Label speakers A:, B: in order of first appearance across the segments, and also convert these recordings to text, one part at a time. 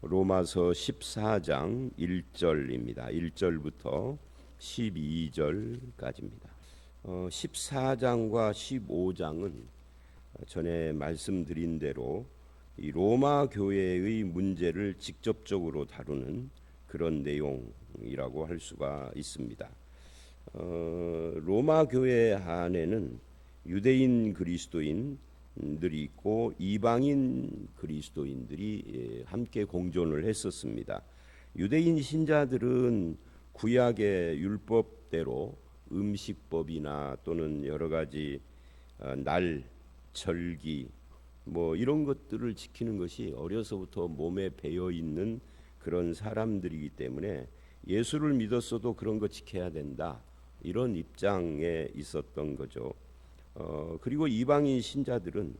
A: 로마서 14장 1절입니다. 1절부터 12절까지입니다. 14장과 15장은 전에 말씀드린 대로 이 로마 교회의 문제를 직접적으로 다루는 그런 내용이라고 할 수가 있습니다. 로마 교회 안에는 유대인 그리스도인들이 있고 이방인 그리스도인들이 함께 공존을 했었습니다. 유대인 신자들은 구약의 율법대로 음식법이나 또는 여러 가지 날, 절기 뭐 이런 것들을 지키는 것이 어려서부터 몸에 배어 있는 그런 사람들이기 때문에 예수를 믿었어도 그런 거 지켜야 된다, 이런 입장에 있었던 거죠. 그리고 이방인 신자들은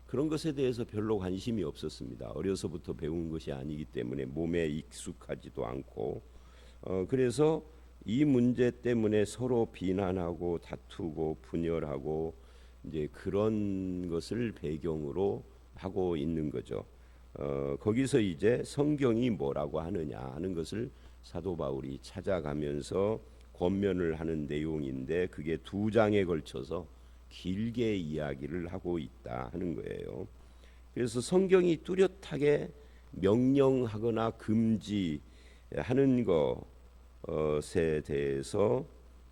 A: 그런 것에 대해서 별로 관심이 없었습니다. 어려서부터 배운 것이 아니기 때문에 몸에 익숙하지도 않고, 그래서 이 문제 때문에 서로 비난하고 다투고 분열하고 이제 그런 것을 배경으로 하고 있는 거죠. 거기서 이제 성경이 뭐라고 하느냐 하는 것을 사도 바울이 찾아가면서 권면을 하는 내용인데, 그게 2장에 걸쳐서 길게 이야기를 하고 있다 하는 거예요. 그래서 성경이 뚜렷하게 명령하거나 금지하는 것에 대해서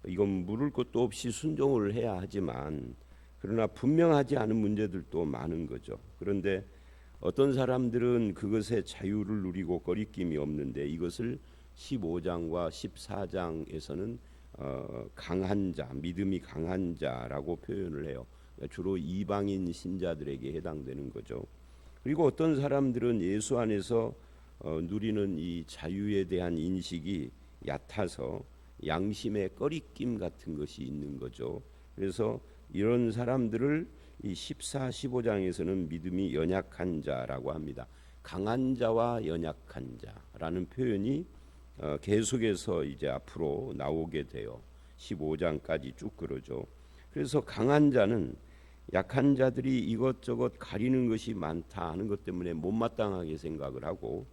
A: 이건 물을 것도 없이 순종을 해야 하지만, 그러나 분명하지 않은 문제들도 많은 거죠. 그런데 어떤 사람들은 그것에 자유를 누리고 거리낌이 없는데, 이것을 15장과 14장에서는 강한 자, 믿음이 강한 자라고 표현을 해요. 주로 이방인 신자들에게 해당되는 거죠. 그리고 어떤 사람들은 예수 안에서 누리는 이 자유에 대한 인식이 얕아서 양심의 꺼리낌 같은 것이 있는 거죠. 그래서 이런 사람들을 이 14, 15장에서는 믿음이 연약한 자라고 합니다. 강한 자와 연약한 자라는 표현이 계속해서 이제 앞으로 나오게 돼요. 15장까지 쭉 그러죠. 그래서 강한 자는 약한 자들이 이것저것 가리는 것이 많다 하는 것 때문에 못마땅하게 생각을 하고,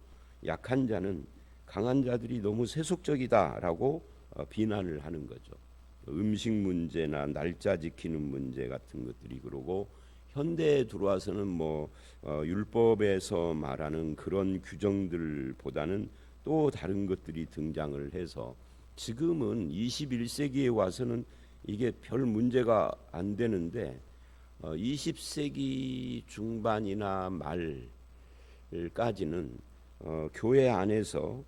A: 약한 자는 강한 자들이 너무 세속적이다라고 비난을 하는 거죠. 음식 문제나 날짜 지키는 문제 같은 것들이, 그러고 현대에 들어와서는 뭐 율법에서 말하는 그런 규정들보다는 또 다른 것들이 등장을 해서 지금은 21세기에 와서는 이게 별 문제가 안 되는데, 20세기 중반이나 말까지는 교회 안에서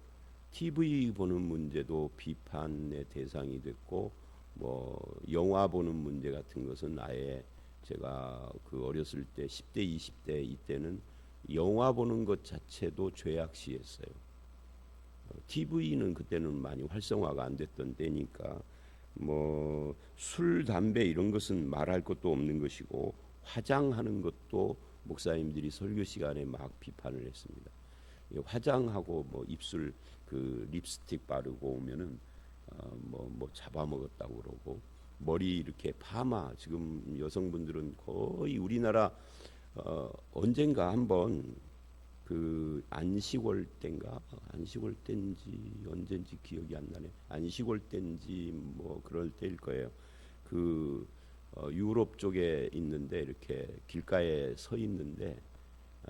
A: TV 보는 문제도 비판의 대상이 됐고, 뭐 영화 보는 문제 같은 것은 아예 제가 그 어렸을 때 10대 20대 이때는 영화 보는 것 자체도 죄악시했어요. TV는 그때는 많이 활성화가 안 됐던 때니까 뭐 술, 담배 이런 것은 말할 것도 없는 것이고, 화장하는 것도 목사님들이 설교 시간에 막 비판을 했습니다. 화장하고 뭐 입술 그 립스틱 바르고 오면은 뭐 잡아먹었다고 그러고, 머리 이렇게 파마, 지금 여성분들은 거의 우리나라 언젠가 한번 그 안식월 때인지 언젠지 기억이 안 나네. 안식월 때인지 뭐 그럴 때일 거예요. 그 유럽 쪽에 있는데 이렇게 길가에 서 있는데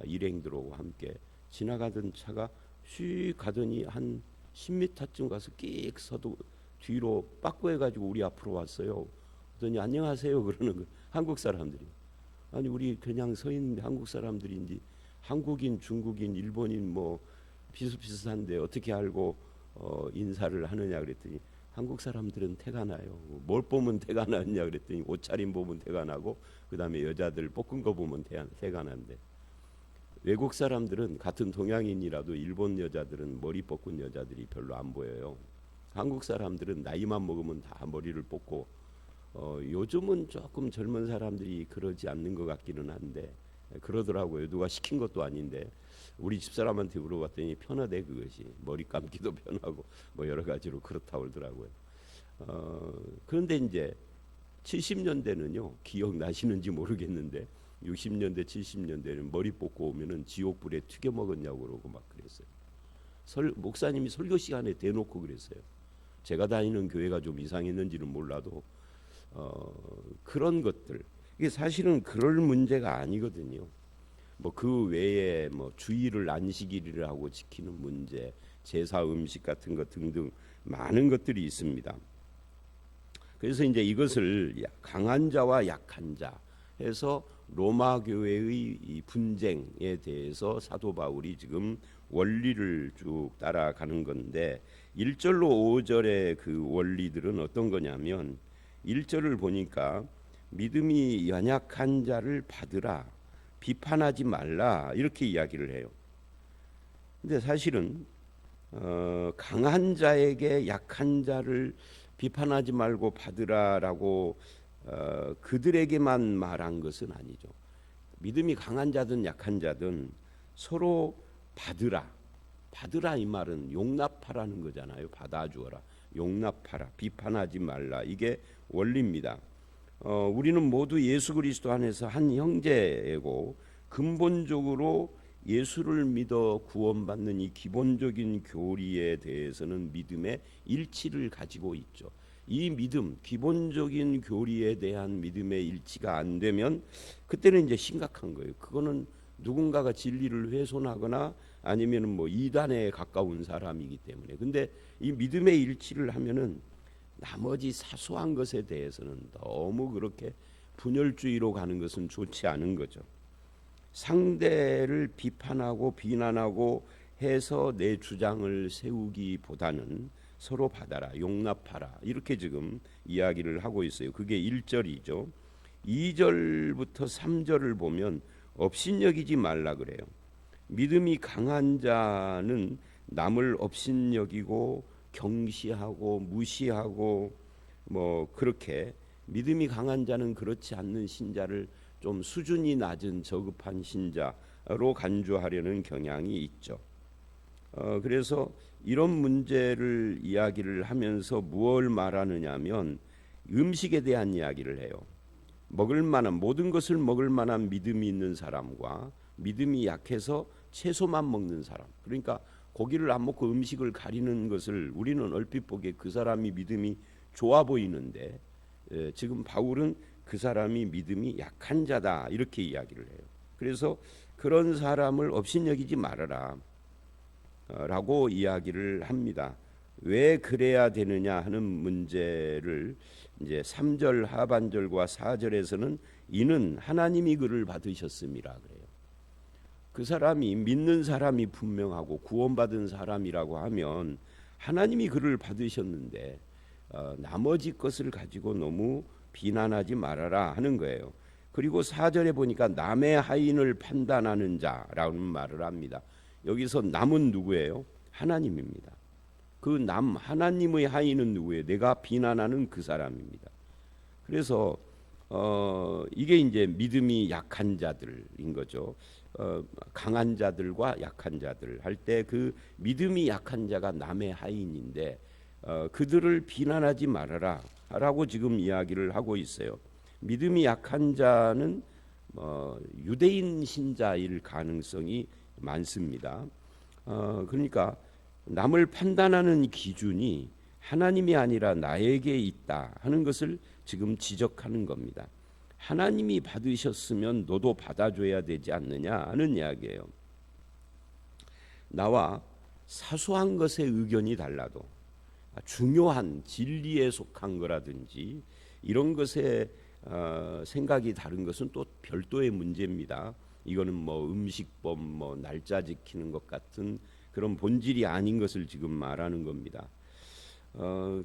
A: 일행들하고 함께 지나가던 차가 휙 가더니 한 10m쯤 가서 끽 서도 뒤로 빠꾸해가지고 우리 앞으로 왔어요. 그러더니 안녕하세요 그러는 거. 한국 사람들이. 아니 우리 그냥 서 있는 한국 사람들인지 한국인, 중국인, 일본인 뭐 비슷비슷한데 어떻게 알고 인사를 하느냐 그랬더니, 한국 사람들은 태가 나요. 뭘 보면 태가 나냐 그랬더니 옷차림 보면 태가 나고, 그 다음에 여자들 볶은 거 보면 태가 난대. 외국 사람들은 같은 동양인이라도 일본 여자들은 머리 뽑은 여자들이 별로 안 보여요. 한국 사람들은 나이만 먹으면 다 머리를 뽑고, 요즘은 조금 젊은 사람들이 그러지 않는 것 같기는 한데 그러더라고요. 누가 시킨 것도 아닌데. 우리 집사람한테 물어봤더니 편하대, 그것이. 머리 감기도 편하고 뭐 여러 가지로 그렇다고 그러더라고요. 그런데 이제 70년대는요, 기억나시는지 모르겠는데 60년대 70년대는 머리 뽑고 오면은 지옥불에 튀겨 먹었냐고 그러고 막 그랬어요. 목사님이 설교 시간에 대놓고 그랬어요. 제가 다니는 교회가 좀 이상했는지는 몰라도 그런 것들, 이게 사실은 그럴 문제가 아니거든요. 뭐 그 외에 뭐 주일을 안식일이라 하고 지키는 문제, 제사 음식 같은 것 등등 많은 것들이 있습니다. 그래서 이제 이것을 강한 자와 약한 자 해서 로마 교회의 이 분쟁에 대해서 사도 바울이 지금 원리를 쭉 따라가는 건데 1절로 5절의 그 원리들은 어떤 거냐면 1절을 보니까 믿음이 연약한 자를 받으라, 비판하지 말라, 이렇게 이야기를 해요. 근데 사실은 강한 자에게 약한 자를 비판하지 말고 받으라라고 그들에게만 말한 것은 아니죠. 믿음이 강한 자든 약한 자든 서로 받으라. 받으라 이 말은 용납하라는 거잖아요. 받아주어라. 용납하라. 비판하지 말라. 이게 원리입니다. 우리는 모두 예수 그리스도 안에서 한 형제이고 근본적으로 예수를 믿어 구원받는 이 기본적인 교리에 대해서는 믿음의 일치를 가지고 있죠. 이 믿음, 기본적인 교리에 대한 믿음의 일치가 안 되면 그때는 이제 심각한 거예요. 그거는 누군가가 진리를 훼손하거나 아니면 뭐 이단에 가까운 사람이기 때문에. 근데 이 믿음의 일치를 하면은 나머지 사소한 것에 대해서는 너무 그렇게 분열주의로 가는 것은 좋지 않은 거죠. 상대를 비판하고 비난하고 해서 내 주장을 세우기보다는 서로 받아라, 용납하라, 이렇게 지금 이야기를 하고 있어요. 그게 1절이죠. 2절부터 3절을 보면 업신여기지 말라 그래요. 믿음이 강한 자는 남을 업신여기고 경시하고 무시하고 뭐 그렇게, 믿음이 강한 자는 그렇지 않는 신자를 좀 수준이 낮은 저급한 신자로 간주하려는 경향이 있죠. 그래서 이런 문제를 이야기를 하면서 무엇을 말하느냐면 음식에 대한 이야기를 해요. 먹을 만한, 모든 것을 먹을 만한 믿음이 있는 사람과 믿음이 약해서 채소만 먹는 사람, 그러니까 고기를 안 먹고 음식을 가리는 것을 우리는 얼핏 보기에 그 사람이 믿음이 좋아 보이는데 지금 바울은 그 사람이 믿음이 약한 자다, 이렇게 이야기를 해요. 그래서 그런 사람을 업신여기지 말아라 라고 이야기를 합니다. 왜 그래야 되느냐 하는 문제를 이제 3절 하반절과 4절에서는 이는 하나님이 그를 받으셨음이라 그래요. 그 사람이 믿는 사람이 분명하고 구원받은 사람이라고 하면 하나님이 그를 받으셨는데 나머지 것을 가지고 너무 비난하지 말아라 하는 거예요. 그리고 4절에 보니까 남의 하인을 판단하는 자라는 말을 합니다. 여기서 남은 누구예요? 하나님입니다. 그 남, 하나님의 하인은 누구예요? 내가 비난하는 그 사람입니다. 그래서 이게 이제 믿음이 약한 자들인 거죠. 강한 자들과 약한 자들 할 때 그 믿음이 약한 자가 남의 하인인데 그들을 비난하지 말아라 라고 지금 이야기를 하고 있어요. 믿음이 약한 자는 유대인 신자일 가능성이 많습니다. 그러니까 남을 판단하는 기준이 하나님이 아니라 나에게 있다 하는 것을 지금 지적하는 겁니다. 하나님이 받으셨으면 너도 받아줘야 되지 않느냐 하는 이야기예요. 나와 사소한 것에 의견이 달라도 중요한 진리에 속한 거라든지 이런 것에 생각이 다른 것은 또 별도의 문제입니다. 이거는 뭐 음식법, 뭐 날짜 지키는 것 같은 그런 본질이 아닌 것을 지금 말하는 겁니다.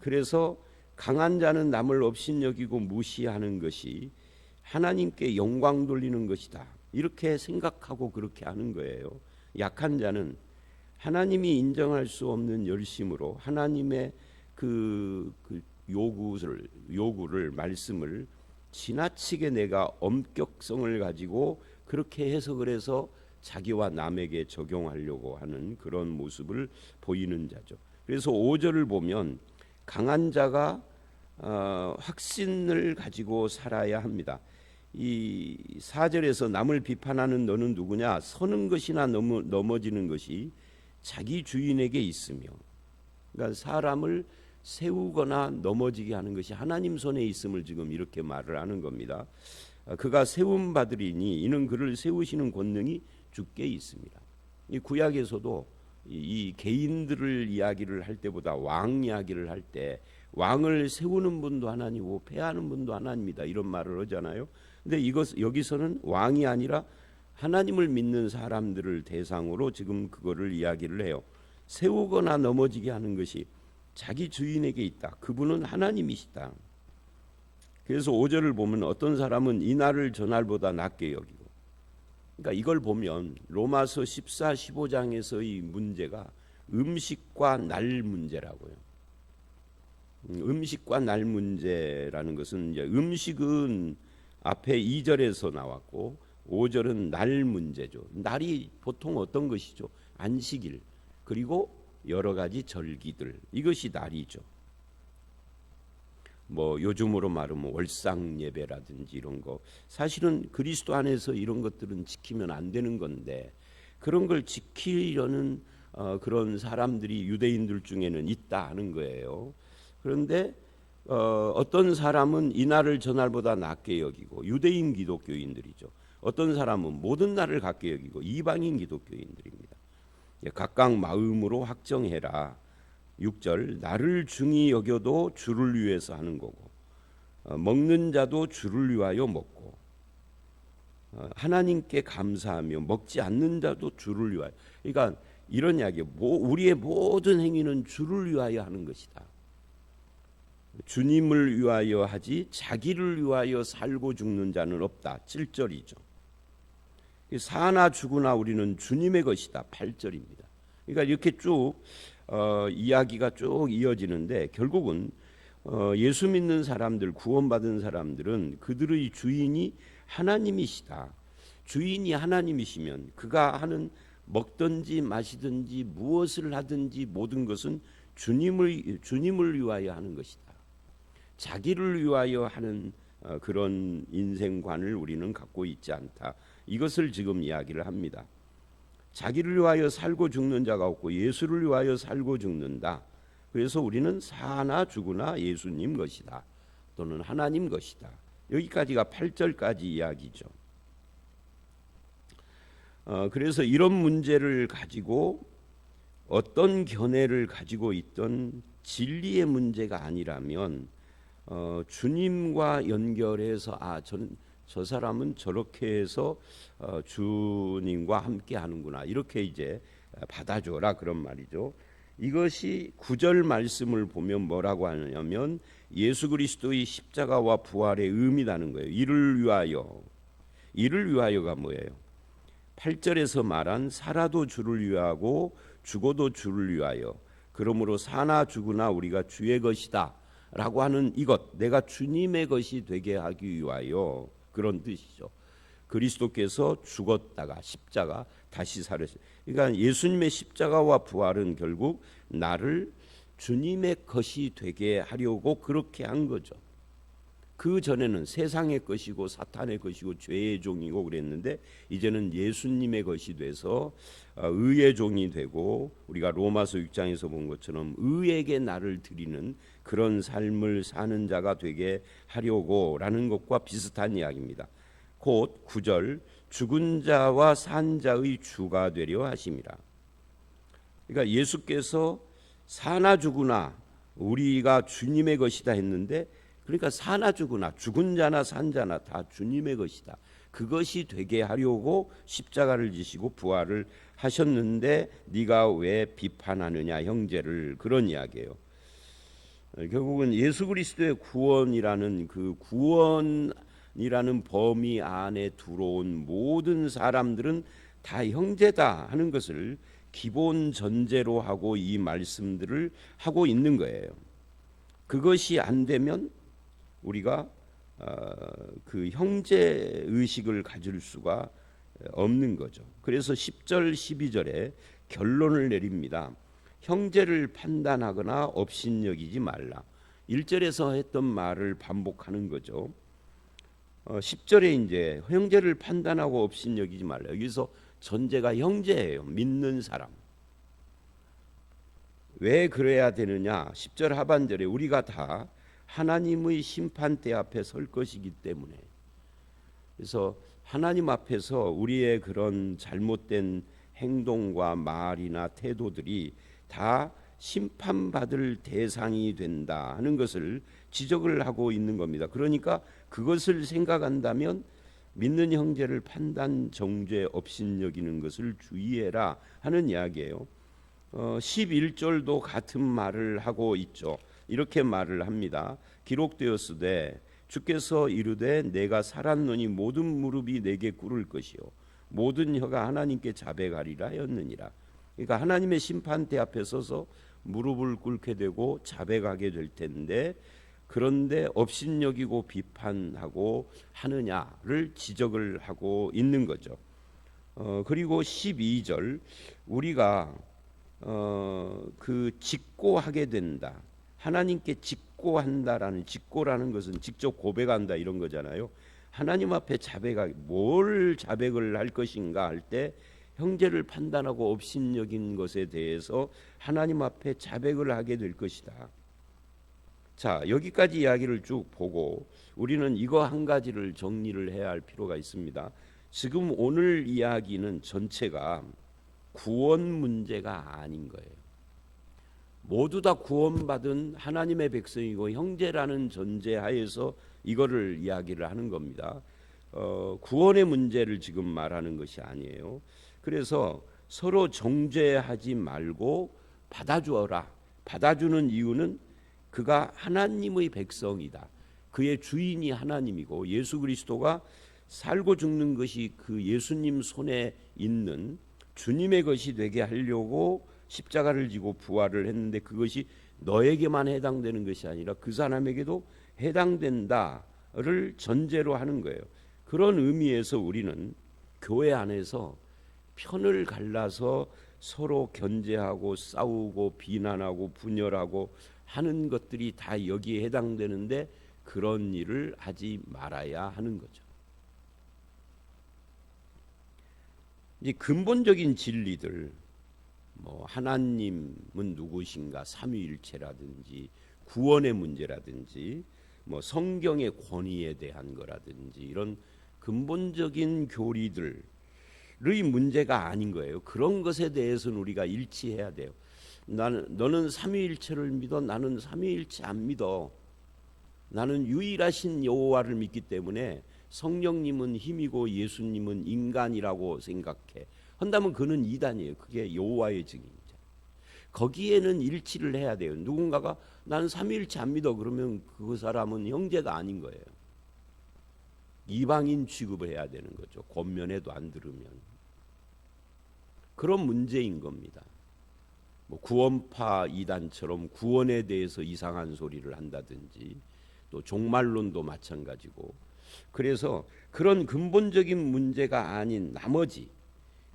A: 그래서 강한 자는 남을 업신여기고 무시하는 것이 하나님께 영광 돌리는 것이다, 이렇게 생각하고 그렇게 하는 거예요. 약한 자는 하나님이 인정할 수 없는 열심으로 하나님의 그 요구를 말씀을 지나치게 내가 엄격성을 가지고 그렇게 해석을 해서 자기와 남에게 적용하려고 하는 그런 모습을 보이는 자죠. 그래서 5절을 보면 강한 자가 확신을 가지고 살아야 합니다. 이 4절에서 남을 비판하는 너는 누구냐? 서는 것이나 넘어지는 것이 자기 주인에게 있으며, 그러니까 사람을 세우거나 넘어지게 하는 것이 하나님 손에 있음을 지금 이렇게 말을 하는 겁니다. 그가 세움 받으리니 이는 그를 세우시는 권능이 주께 있습니다. 이 구약에서도 이 개인들을 이야기를 할 때보다 왕 이야기를 할 때 왕을 세우는 분도 하나님이고 패하는 분도 하나님이다 이런 말을 하잖아요. 근데 여기서는 왕이 아니라 하나님을 믿는 사람들을 대상으로 지금 그거를 이야기를 해요. 세우거나 넘어지게 하는 것이 자기 주인에게 있다. 그분은 하나님이시다. 그래서 5절을 보면 어떤 사람은 이날을 저날보다 낮게 여기고, 그러니까 이걸 보면 로마서 14, 15장에서의 문제가 음식과 날 문제라고요. 음식과 날 문제라는 것은 이제 음식은 앞에 2절에서 나왔고 5절은 날 문제죠. 날이 보통 어떤 것이죠? 안식일 그리고 여러 가지 절기들, 이것이 날이죠. 뭐 요즘으로 말하면 월상 예배라든지 이런 거, 사실은 그리스도 안에서 이런 것들은 지키면 안 되는 건데 그런 걸 지키려는 그런 사람들이 유대인들 중에는 있다 하는 거예요. 그런데 어떤 사람은 이날을 저날보다 낮게 여기고, 유대인 기독교인들이죠. 어떤 사람은 모든 날을 같게 여기고 이방인 기독교인들입니다. 각각 마음으로 확정해라. 6절, 나를 중히 여겨도 주를 위해서 하는 거고, 먹는 자도 주를 위하여 먹고, 하나님께 감사하며 먹지 않는 자도 주를 위하여. 그러니까 이런 이야기예요. 우리의 모든 행위는 주를 위하여 하는 것이다. 주님을 위하여 하지 자기를 위하여 살고 죽는 자는 없다. 7절이죠. 사나 죽으나 우리는 주님의 것이다. 8절입니다. 그러니까 이렇게 쭉 이야기가 쭉 이어지는데 결국은 예수 믿는 사람들, 구원받은 사람들은 그들의 주인이 하나님이시다. 주인이 하나님이시면 그가 하는 먹든지 마시든지 무엇을 하든지 모든 것은 주님을 위하여 하는 것이다. 자기를 위하여 하는 그런 인생관을 우리는 갖고 있지 않다. 이것을 지금 이야기를 합니다. 자기를 위하여 살고 죽는 자가 없고 예수를 위하여 살고 죽는다. 그래서 우리는 사나 죽으나 예수님 것이다. 또는 하나님 것이다. 여기까지가 8절까지 이야기죠. 그래서 이런 문제를 가지고 어떤 견해를 가지고 있던 진리의 문제가 아니라면 주님과 연결해서 저 사람은 저렇게 해서 주님과 함께 하는구나 이렇게 이제 받아줘라 그런 말이죠. 이것이 9절 말씀을 보면 뭐라고 하냐면 예수 그리스도의 십자가와 부활의 의미라는 거예요. 이를 위하여가 뭐예요? 8절에서 말한 살아도 주를 위하고 죽어도 주를 위하여, 그러므로 사나 죽으나 우리가 주의 것이다 라고 하는 이것, 내가 주님의 것이 되게 하기 위하여, 그런 뜻이죠. 그리스도께서 죽었다가 십자가 다시 살으셨어요. 그러니까 예수님의 십자가와 부활은 결국 나를 주님의 것이 되게 하려고 그렇게 한 거죠. 그 전에는 세상의 것이고 사탄의 것이고 죄의 종이고 그랬는데 이제는 예수님의 것이 돼서 의의 종이 되고, 우리가 로마서 6장에서 본 것처럼 의에게 나를 드리는 그런 삶을 사는 자가 되게 하려고 라는 것과 비슷한 이야기입니다. 곧 9절, 죽은 자와 산 자의 주가 되려 하심이라. 그러니까 예수께서 사나 죽으나 우리가 주님의 것이다 했는데, 그러니까 사나 죽으나 죽은 자나 산 자나 다 주님의 것이다. 그것이 되게 하려고 십자가를 지시고 부활을 하셨는데 네가 왜 비판하느냐 형제를, 그런 이야기예요. 결국은 예수 그리스도의 구원이라는 그 구원이라는 범위 안에 들어온 모든 사람들은 다 형제다 하는 것을 기본 전제로 하고 이 말씀들을 하고 있는 거예요. 그것이 안 되면 우리가 그 형제 의식을 가질 수가 없는 거죠. 그래서 10절 12절에 결론을 내립니다. 형제를 판단하거나 업신여기지 말라. 1절에서 했던 말을 반복하는 거죠. 10절에 이제 형제를 판단하고 업신여기지 말라. 여기서 전제가 형제예요. 믿는 사람. 왜 그래야 되느냐? 10절 하반절에 우리가 다 하나님의 심판대 앞에 설 것이기 때문에. 그래서 하나님 앞에서 우리의 그런 잘못된 행동과 말이나 태도들이 다 심판받을 대상이 된다 하는 것을 지적을 하고 있는 겁니다. 그러니까 그것을 생각한다면 믿는 형제를 판단 정죄 업신여기는 것을 주의해라 하는 이야기예요. 11절도 같은 말을 하고 있죠. 이렇게 말을 합니다. 기록되었으되 주께서 이르되 내가 살았노니 모든 무릎이 내게 꿇을 것이요 모든 혀가 하나님께 자백하리라 하였느니라. 그러니까 하나님의 심판대 앞에 서서 무릎을 꿇게 되고 자백하게 될 텐데, 그런데 업신여기고 비판하고 하느냐를 지적을 하고 있는 거죠. 그리고 12절 우리가 그 직고하게 된다. 하나님께 직고한다라는, 직고라는 것은 직접 고백한다 이런 거잖아요. 하나님 앞에 자백하기, 뭘 자백을 할 것인가 할 때 형제를 판단하고 업신여긴 것에 대해서 하나님 앞에 자백을 하게 될 것이다. 자, 여기까지 이야기를 쭉 보고 우리는 이거 한 가지를 정리를 해야 할 필요가 있습니다. 지금 오늘 이야기는 전체가 구원 문제가 아닌 거예요. 모두 다 구원받은 하나님의 백성이고 형제라는 전제하에서 이거를 이야기를 하는 겁니다. 구원의 문제를 지금 말하는 것이 아니에요. 그래서 서로 정죄하지 말고 받아주어라. 받아주는 이유는 그가 하나님의 백성이다. 그의 주인이 하나님이고 예수 그리스도가 살고 죽는 것이 그 예수님 손에 있는 주님의 것이 되게 하려고 십자가를 지고 부활을 했는데, 그것이 너에게만 해당되는 것이 아니라 그 사람에게도 해당된다를 전제로 하는 거예요. 그런 의미에서 우리는 교회 안에서 편을 갈라서 서로 견제하고 싸우고 비난하고 분열하고 하는 것들이 다 여기에 해당되는데, 그런 일을 하지 말아야 하는 거죠. 이 근본적인 진리들, 뭐 하나님은 누구신가, 삼위일체라든지 구원의 문제라든지 뭐 성경의 권위에 대한 거라든지 이런 근본적인 교리들의 문제가 아닌 거예요. 그런 것에 대해서는 우리가 일치해야 돼요. 너는 삼위일체를 믿어, 나는 삼위일체 안 믿어. 나는 유일하신 여호와를 믿기 때문에 성령님은 힘이고 예수님은 인간이라고 생각해 한다면 그는 이단이에요. 그게 여호와의 증인이죠. 거기에는 일치를 해야 돼요. 누군가가 나는 삼위일체 안 믿어 그러면 그 사람은 형제가 아닌 거예요. 이방인 취급을 해야 되는 거죠. 권면해도 안 들으면. 그런 문제인 겁니다. 뭐 구원파 이단처럼 구원에 대해서 이상한 소리를 한다든지, 또 종말론도 마찬가지고. 그래서 그런 근본적인 문제가 아닌 나머지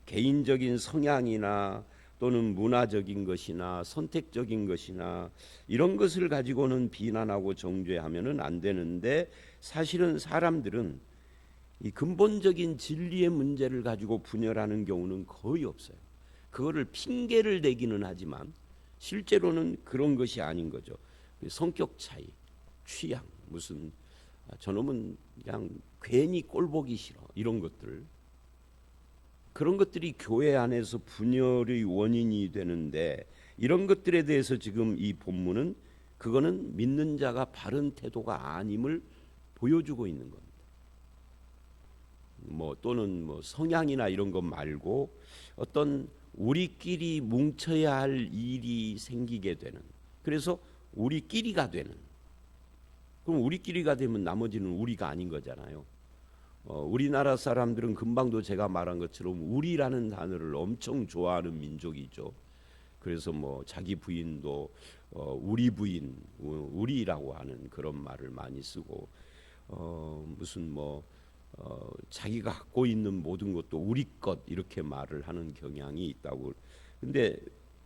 A: 개인적인 성향이나 또는 문화적인 것이나 선택적인 것이나 이런 것을 가지고는 비난하고 정죄하면은 안 되는데, 사실은 사람들은 이 근본적인 진리의 문제를 가지고 분열하는 경우는 거의 없어요. 그거를 핑계를 대기는 하지만 실제로는 그런 것이 아닌 거죠. 성격 차이, 취향, 무슨 저놈은 그냥 괜히 꼴보기 싫어, 이런 것들, 그런 것들이 교회 안에서 분열의 원인이 되는데, 이런 것들에 대해서 지금 이 본문은 그거는 믿는 자가 바른 태도가 아님을 보여주고 있는 겁니다. 뭐 또는 뭐 성향이나 이런 것 말고 어떤 우리끼리 뭉쳐야 할 일이 생기게 되는, 그래서 우리끼리가 되는, 그럼 우리끼리가 되면 나머지는 우리가 아닌 거잖아요. 우리나라 사람들은 금방도 제가 말한 것처럼 우리라는 단어를 엄청 좋아하는 민족이죠. 그래서 뭐 자기 부인도 우리 부인, 우리라고 하는 그런 말을 많이 쓰고, 무슨 뭐 자기가 갖고 있는 모든 것도 우리 것 이렇게 말을 하는 경향이 있다고. 근데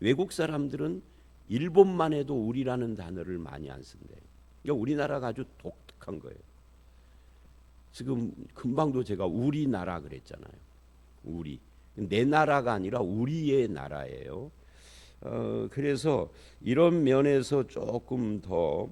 A: 외국 사람들은 일본만 해도 우리라는 단어를 많이 안 쓴대요. 그러니까 우리나라가 아주 독특한 거예요. 지금 금방도 제가 우리나라 그랬잖아요. 우리, 내 나라가 아니라 우리의 나라예요. 그래서 이런 면에서 조금 더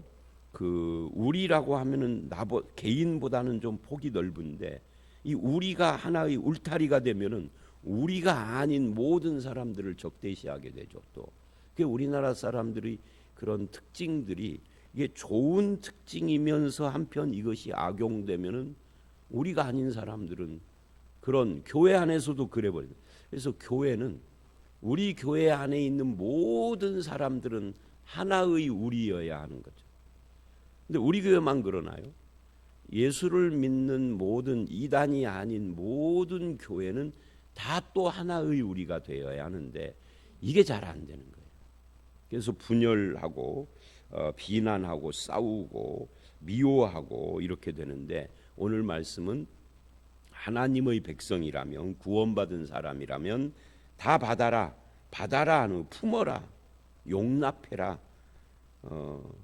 A: 그 우리라고 하면은 개인보다는 좀 폭이 넓은데 이 우리가 하나의 울타리가 되면은 우리가 아닌 모든 사람들을 적대시하게 되죠. 또 그 우리나라 사람들의 그런 특징들이 이게 좋은 특징이면서 한편 이것이 악용되면은 우리가 아닌 사람들은 그런 교회 안에서도 그래 버려요. 그래서 교회는 우리 교회 안에 있는 모든 사람들은 하나의 우리여야 하는 거죠. 근데 우리 교회만 그러나요? 예수를 믿는 모든 이단이 아닌 모든 교회는 다 또 하나의 우리가 되어야 하는데 이게 잘 안 되는 거예요. 그래서 분열하고 비난하고 싸우고 미워하고 이렇게 되는데 오늘 말씀은 하나님의 백성이라면 구원받은 사람이라면 다 받아라 하는 품어라 용납해라.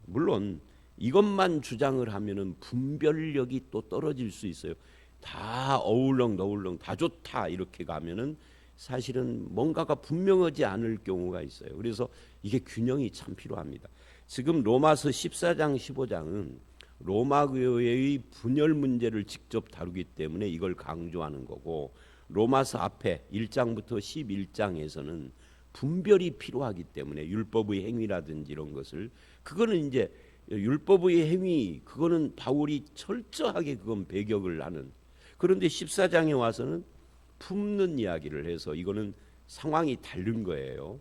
A: 물론 이것만 주장을 하면은 분별력이 또 떨어질 수 있어요. 다 어울렁 다 좋다 이렇게 가면은 사실은 뭔가가 분명하지 않을 경우가 있어요. 그래서 이게 균형이 참 필요합니다. 지금 로마서 14장 15장은 로마 교회의 분열 문제를 직접 다루기 때문에 이걸 강조하는 거고 로마서 앞에 1장부터 11장에서는 분별이 필요하기 때문에 율법의 행위라든지 이런 것을 그거는 이제 율법의 행위 그거는 바울이 철저하게 그건 배격을 하는 그런데 14장에 와서는 품는 이야기를 해서 이거는 상황이 다른 거예요.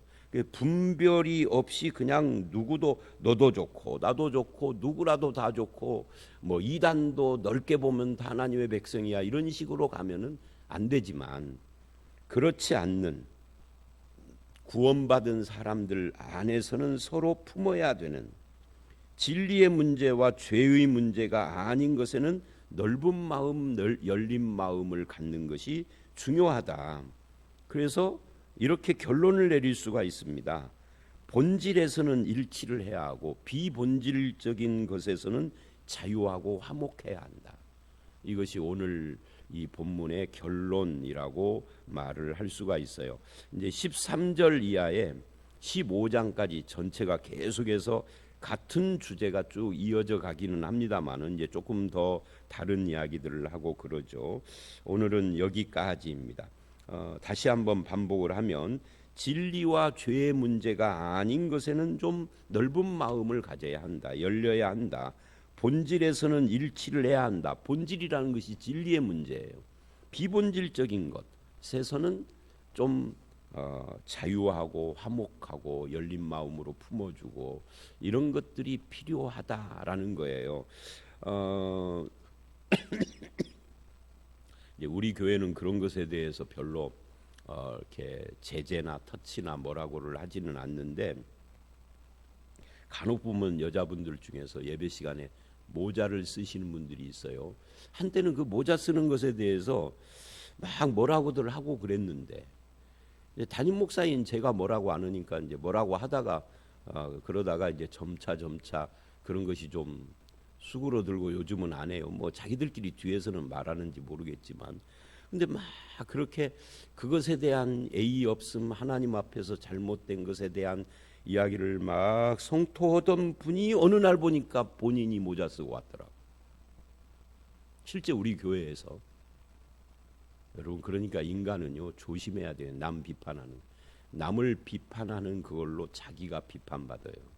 A: 분별이 없이 그냥 누구도 너도 좋고 나도 좋고 누구라도 다 좋고 뭐 이단도 넓게 보면 다 하나님의 백성이야 이런 식으로 가면은 안 되지만 그렇지 않는 구원받은 사람들 안에서는 서로 품어야 되는 진리의 문제와 죄의 문제가 아닌 것에는 넓은 마음, 열린 마음을 갖는 것이 중요하다. 그래서 이렇게 결론을 내릴 수가 있습니다. 본질에서는 일치를 해야 하고 비본질적인 것에서는 자유하고 화목해야 한다. 이것이 오늘 이 본문의 결론이라고 말을 할 수가 있어요. 이제 13절 이하에 15장까지 전체가 계속해서 같은 주제가 쭉 이어져 가기는 합니다만은 이제 조금 더 다른 이야기들을 하고 그러죠. 오늘은 여기까지입니다. 다시 한번 반복을 하면 진리와 죄의 문제가 아닌 것에는 좀 넓은 마음을 가져야 한다. 열려야 한다. 본질에서는 일치를 해야 한다. 본질이라는 것이 진리의 문제예요. 비본질적인 것에서는 좀 자유하고 화목하고 열린 마음으로 품어주고 이런 것들이 필요하다라는 거예요. 이제 우리 교회는 그런 것에 대해서 별로 이렇게 제재나 터치나 뭐라고를 하지는 않는데 간혹 보면 여자분들 중에서 예배 시간에 모자를 쓰시는 분들이 있어요. 한때는 그 모자 쓰는 것에 대해서 막 뭐라고들 하고 그랬는데 담임 목사인 제가 뭐라고 안 하니까 이제 뭐라고 하다가 그러다가 이제 점차 그런 것이 좀 수그러들고 요즘은 안 해요. 뭐 자기들끼리 뒤에서는 말하는지 모르겠지만 근데 막 그렇게 그것에 대한 예의 없음 하나님 앞에서 잘못된 것에 대한 이야기를 막 성토하던 분이 어느 날 보니까 본인이 모자 쓰고 왔더라고. 실제 우리 교회에서 여러분 그러니까 인간은요 조심해야 돼요. 남을 비판하는 그걸로 자기가 비판받아요.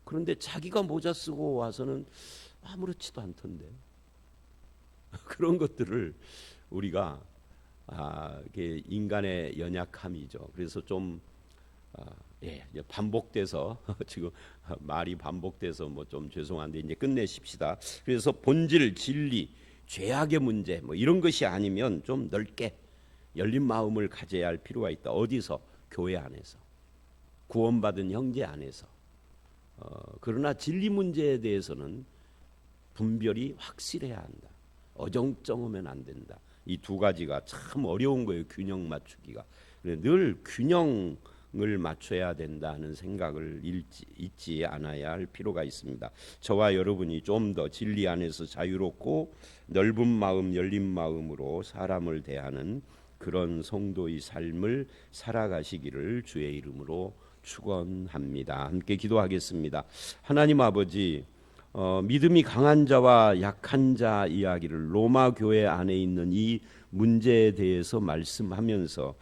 A: 그런데 자기가 모자 쓰고 와서는 아무렇지도 않던데 그런 것들을 우리가 이게 인간의 연약함이죠. 그래서 좀 반복돼서 지금 말이 반복돼서 뭐 좀 죄송한데 이제 끝내십시다. 그래서 본질, 진리, 죄악의 문제 뭐 이런 것이 아니면 좀 넓게 열린 마음을 가져야 할 필요가 있다. 어디서? 교회 안에서, 구원받은 형제 안에서. 그러나 진리 문제에 대해서는 분별이 확실해야 한다. 어정쩡하면 안 된다. 이 두 가지가 참 어려운 거예요. 균형 맞추기가. 늘 균형을 맞춰야 된다는 생각을 잊지 않아야 할 필요가 있습니다. 저와 여러분이 좀 더 진리 안에서 자유롭고 넓은 마음, 열린 마음으로 사람을 대하는 그런 성도의 삶을 살아가시기를 주의 이름으로 축원합니다. 함께 기도하겠습니다. 하나님 아버지, 믿음이 강한 자와 약한 자 이야기를 로마 교회 안에 있는 이 문제에 대해서 말씀하면서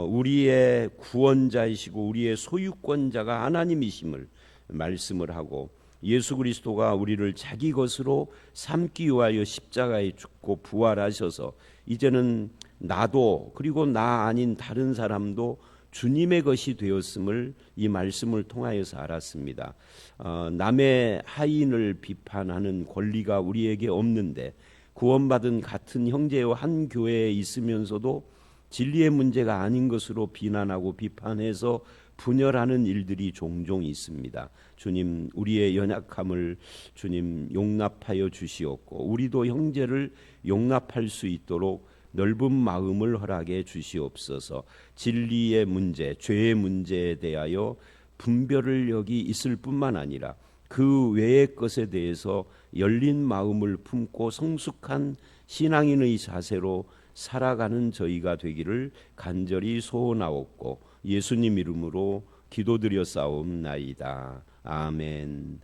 A: 우리의 구원자이시고 우리의 소유권자가 하나님이심을 말씀을 하고, 예수 그리스도가 우리를 자기 것으로 삼기 위하여 십자가에 죽고 부활하셔서 이제는 나도 그리고 나 아닌 다른 사람도 주님의 것이 되었음을 이 말씀을 통하여서 알았습니다. 남의 하인을 비판하는 권리가 우리에게 없는데, 구원받은 같은 형제와 한 교회에 있으면서도 진리의 문제가 아닌 것으로 비난하고 비판해서 분열하는 일들이 종종 있습니다. 주님, 우리의 연약함을 주님 용납하여 주시옵고, 우리도 형제를 용납할 수 있도록 넓은 마음을 허락해 주시옵소서. 진리의 문제, 죄의 문제에 대하여 분별을 여기 있을 뿐만 아니라 그 외의 것에 대해서 열린 마음을 품고 성숙한 신앙인의 자세로 살아가는 저희가 되기를 간절히 소원하옵고 예수님 이름으로 기도드려 싸움나이다. 아멘.